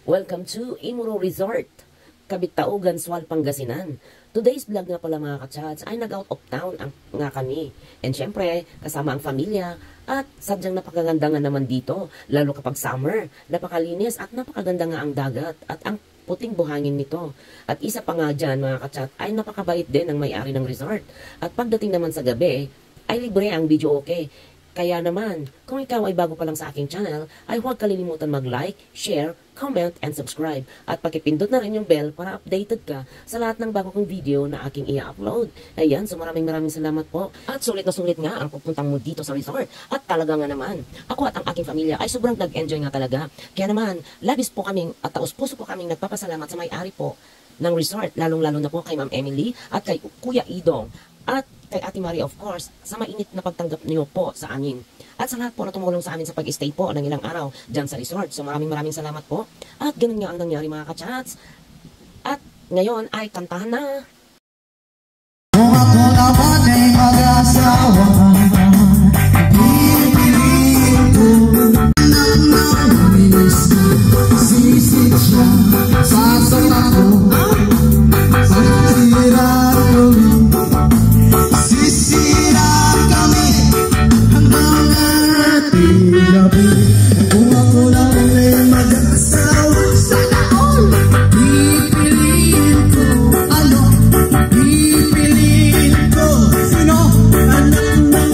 Welcome to Imuro Resort, Kabitaugan, Sual, Pangasinan. Today's vlog nga pala mga ka-chats ay nag-out of town nga kami. And syempre, kasama ang pamilya at sadyang napakaganda nga naman dito. Lalo kapag summer, napakalinis at napakaganda nga ang dagat at ang puting buhangin nito. At isa pa nga dyan mga ka-chat ay napakabait din ang may-ari ng resort. At pagdating naman sa gabi, ay libre ang video okay. Kaya naman, kung ikaw ay bago pa lang sa aking channel, ay huwag kalilimutan mag-like, share, comment, and subscribe. At pakipindot na rin yung bell para updated ka sa lahat ng bago kong video na aking i-upload. Ayan, so maraming salamat po. At sulit na sulit nga ang pupuntang mo dito sa resort. At talaga nga naman, ako at ang aking pamilya ay sobrang nag-enjoy nga talaga. Kaya naman, labis po kaming at taos-puso po kaming nagpapasalamat sa may-ari po ng resort. Lalong-lalo na po kay Ma'am Emily at kay Kuya Idong. At kay Ate Marie, of course, sa mainit na pagtanggap niyo po sa amin. At sa lahat po na tumulong sa amin sa pag-stay po ng ilang araw dyan sa resort. So maraming salamat po. At ganun nga ang nangyari mga ka-chats. At ngayon ay kantahan na. Kung ako naman ay mag-asawa, pipiliin ko ng mabilis. Sisit siya, sasakta ko, sasiraan ko. Sisiraan kami hanggang gabi. Kung ako naman ay mag-asawa, sana all pipiliin ko. Ano? Pipiliin ko. Sino? Anak ng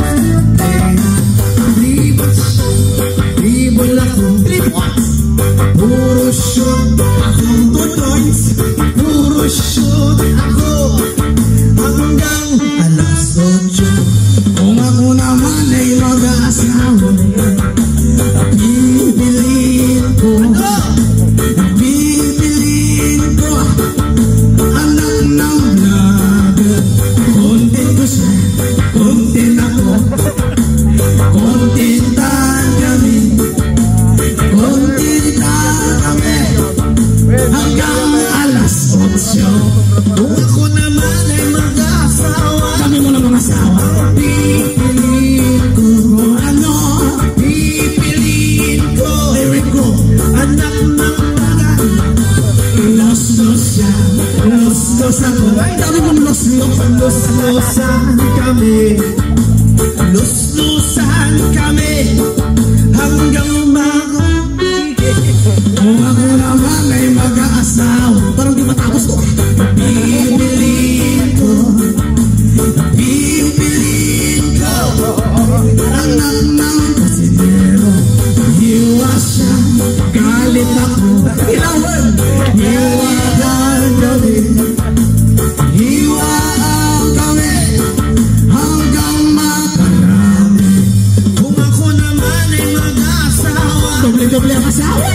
libot siya, libot ako. Puro shoot akong 2 points. Puro shoot ako hanggang alas 8. Kung ako naman ay mag-asawa, pipiliin ko. Pipiliin ko anak ng vlogger. Content ko siya, content ako. Contentan kami, contentan kami hanggang alas 8. Kung ako naman ay mag-asawa, kami mo na mag-asawa, pipiliin ko. Ano? Pipiliin ko. Lyric ko, anak ng mga los-los siya, los-los ako. Ay, dami mong los-los. Los-losan kami, los-losan kami hanggang kung ako naman ay mag-aasawa, parang di matapos ko. Pipiliin ko, pipiliin ko anak ng kasinero. Hiwa siya, galit ako. Ilawan, hiwa ang gabi, hiwa ang gabi hanggang makarami. Kung ako naman ay mag-aasawa, doble ang asawa.